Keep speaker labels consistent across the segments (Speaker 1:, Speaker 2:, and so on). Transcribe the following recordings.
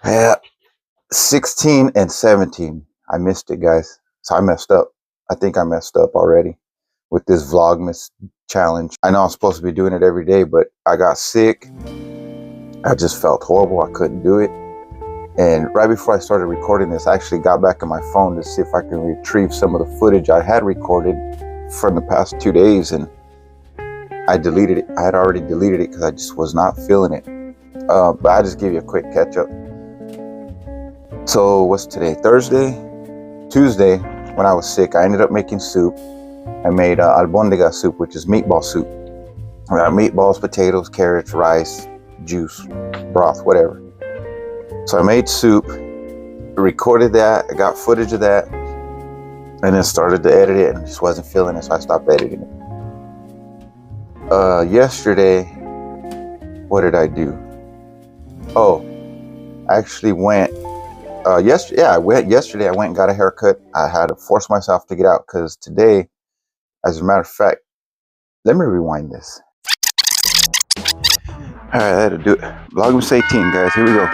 Speaker 1: Yeah, 16 and 17. I missed it, guys. So I messed up. I think I messed up already with this Vlogmas challenge. I know I'm supposed to be doing it every day, but I got sick. I just felt horrible. I couldn't do it. And right before I started recording this, I actually got back on my phone to see if I can retrieve some of the footage I had recorded from the past 2 days. And I deleted it. I had already deleted it because I just was not feeling it. But I'll just give you a quick catch up. So what's today? Thursday? Tuesday, when I was sick, I ended up making soup. I made albondiga soup, which is meatball soup. I got meatballs, potatoes, carrots, rice, juice, broth, whatever. So I made soup, recorded that, I got footage of that, and then started to edit it and just wasn't feeling it, so I stopped editing it. Yesterday, what did I do? Oh, I actually went, yesterday I went and got a haircut. I had to force myself to get out because today, as a matter of fact, let me rewind this. All right, I had to do it. Vlogmas 18, guys, here we go.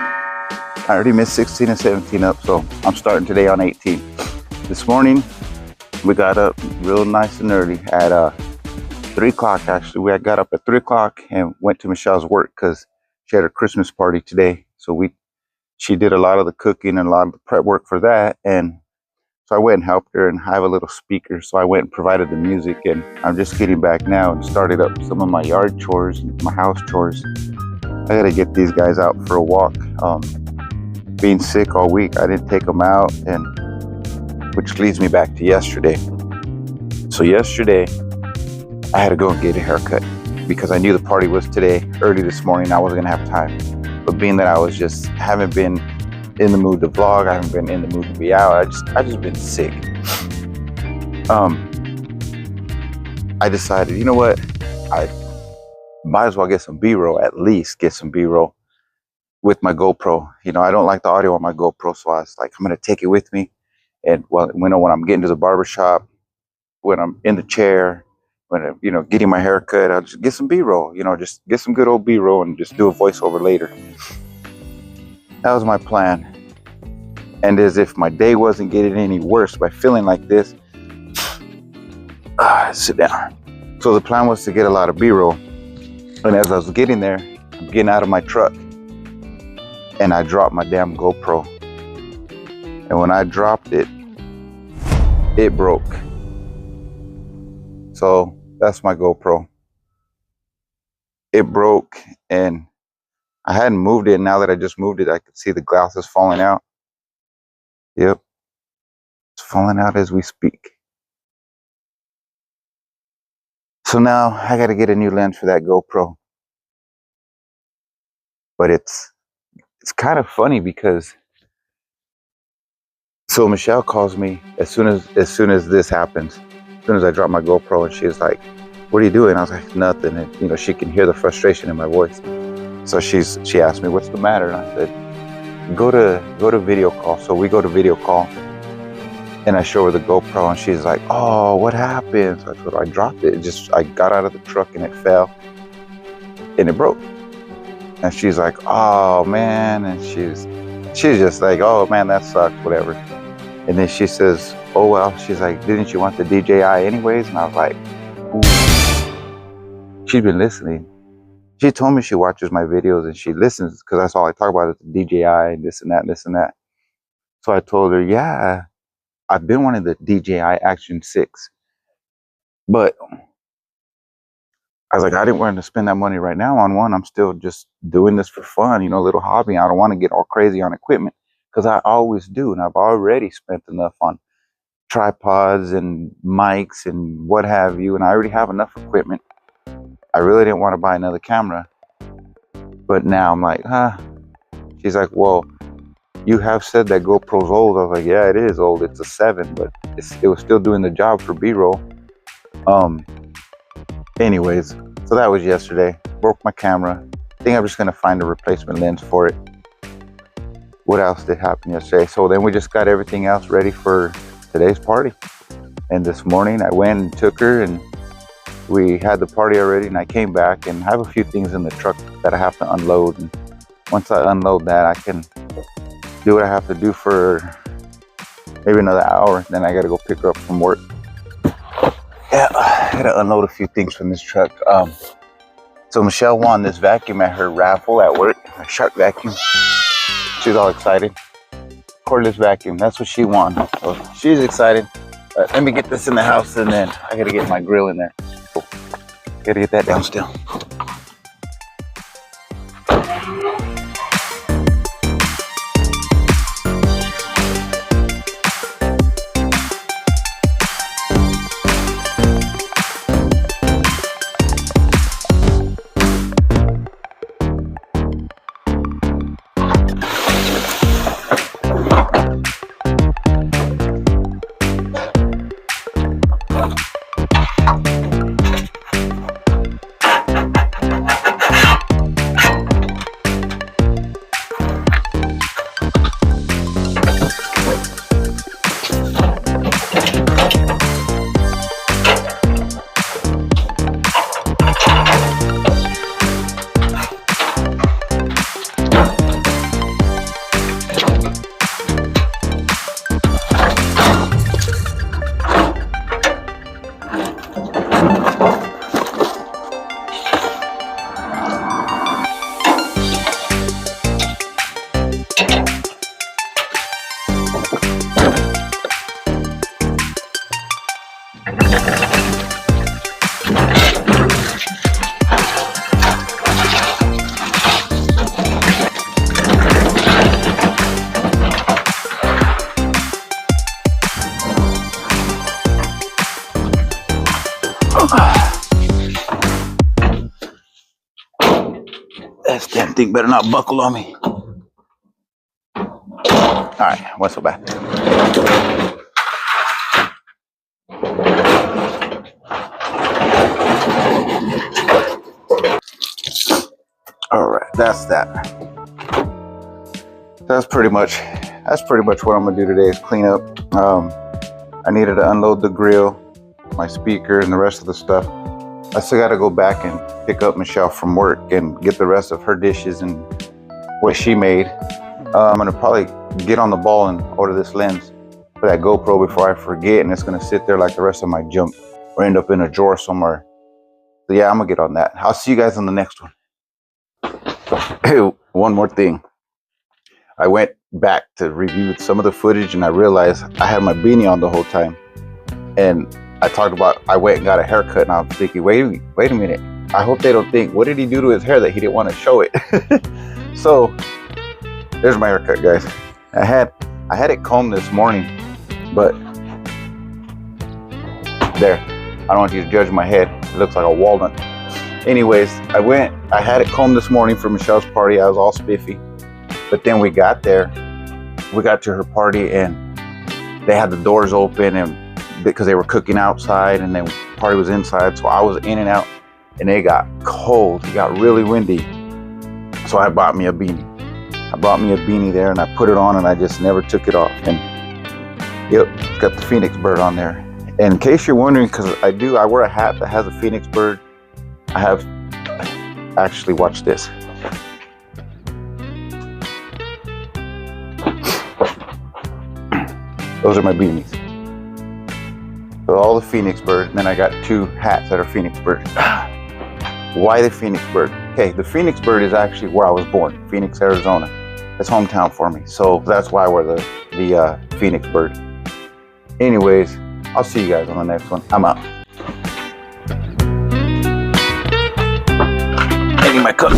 Speaker 1: I already missed 16 and 17 up, so I'm starting today on 18. This morning, we got up real nice and early at 3 o'clock, actually. We got up at 3 o'clock and went to Michelle's work because she had a Christmas party today. So she did a lot of the cooking and a lot of the prep work for that. And so I went and helped her, and I have a little speaker. So I went and provided the music, and I'm just getting back now and started up some of my yard chores, my house chores. I gotta get these guys out for a walk. Being sick all week, I didn't take them out, and which leads me back to yesterday. So yesterday, I had to go and get a haircut because I knew the party was today. Early this morning, I wasn't gonna have time. But being that haven't been in the mood to vlog, I haven't been in the mood to be out. I just been sick. I decided, you know what? I might as well get some B-roll, at least get some B-roll with my GoPro. You know, I don't like the audio on my GoPro, so I was like, I'm gonna take it with me. And when I'm getting to the barbershop, when I'm in the chair, when I'm, getting my hair cut, I'll just get some B-roll, just get some good old B-roll and just do a voiceover later. That was my plan. And as if my day wasn't getting any worse by feeling like this, sit down. So the plan was to get a lot of B-roll. And as I was getting there, I'm getting out of my truck, and I dropped my damn GoPro. And when I dropped it, it broke. So that's my GoPro. It broke, and I hadn't moved it. Now that I just moved it, I could see the glasses falling out. Yep, it's falling out as we speak. So now I got to get a new lens for that GoPro. But it's kind of funny because so Michelle calls me as soon as this happens, as soon as I drop my GoPro, and she's like, "What are you doing?" I was like, "Nothing." And she can hear the frustration in my voice. So she asked me, "What's the matter?" And I said, Go to video call." So we go to video call, and I show her the GoPro, and she's like, "Oh, what happened?" So I told her I dropped it. I got out of the truck and it fell and it broke. And she's like, "Oh man," and she's just like, "Oh man, that sucks, whatever." And then she says, "Oh well," she's like, "Didn't you want the DJI anyways?" And I was like, ooh. She's been listening. She told me she watches my videos and she listens because that's all I talk about is the DJI and this and that and this and that. So I told her, yeah, I've been wanting the DJI Action 6, but I was like, I didn't want to spend that money right now on one. I'm still just doing this for fun, a little hobby. I don't want to get all crazy on equipment because I always do. And I've already spent enough on tripods and mics and what have you. And I already have enough equipment. I really didn't want to buy another camera. But now I'm like, She's like, "Well, you have said that GoPro's old." I was like, "Yeah, it is old. It's a 7, but it was still doing the job for B-roll." Anyways, so that was yesterday. Broke my camera. I think I'm just gonna find a replacement lens for it. What else did happen yesterday? So then we just got everything else ready for today's party. And this morning I went and took her, and we had the party already, and I came back and I have a few things in the truck that I have to unload. And once I unload that, I can do what I have to do for maybe another hour. Then I gotta go pick her up from work. Yeah, I gotta unload a few things from this truck. So Michelle won this vacuum at her raffle at work, a shark vacuum. She's all excited. Cordless vacuum, that's what she won. So she's excited. Let me get this in the house, and then I gotta get my grill in there. Gotta get that down still. That damn thing better not buckle on me. All right, what's so bad? All right, that's that. That's pretty much what I'm gonna do today is clean up. I needed to unload the grill, my speaker, and the rest of the stuff. I still gotta go back and pick up Michelle from work and get the rest of her dishes and what she made. I'm gonna probably get on the ball and order this lens for that GoPro before I forget, and it's gonna sit there like the rest of my junk or end up in a drawer somewhere. So yeah, I'm gonna get on that. I'll see you guys on the next one. Hey, one more thing. I went back to review some of the footage and I realized I had my beanie on the whole time. And I talked about, I went and got a haircut, and I was thinking, wait a minute. I hope they don't think, what did he do to his hair that he didn't want to show it? So there's my haircut, guys. I had it combed this morning, but there. I don't want you to judge my head. It looks like a walnut. Anyways, I had it combed this morning for Michelle's party. I was all spiffy. But then we got there. We got to her party and they had the doors open, and because they were cooking outside and then the party was inside. So I was in and out, and it got cold. It got really windy. So I bought me a beanie. I bought me a beanie there and I put it on, and I just never took it off. And yep, it's got the Phoenix bird on there. And in case you're wondering, because I wear a hat that has a Phoenix bird. I have actually, watch this. Those are my beanies. So all the Phoenix bird, and then I got two hats that are Phoenix bird. Why the Phoenix bird? Okay, the Phoenix bird is actually where I was born, Phoenix, Arizona. It's hometown for me, so that's why I wear the Phoenix bird. Anyways, I'll see you guys on the next one. I'm out. I need my cup.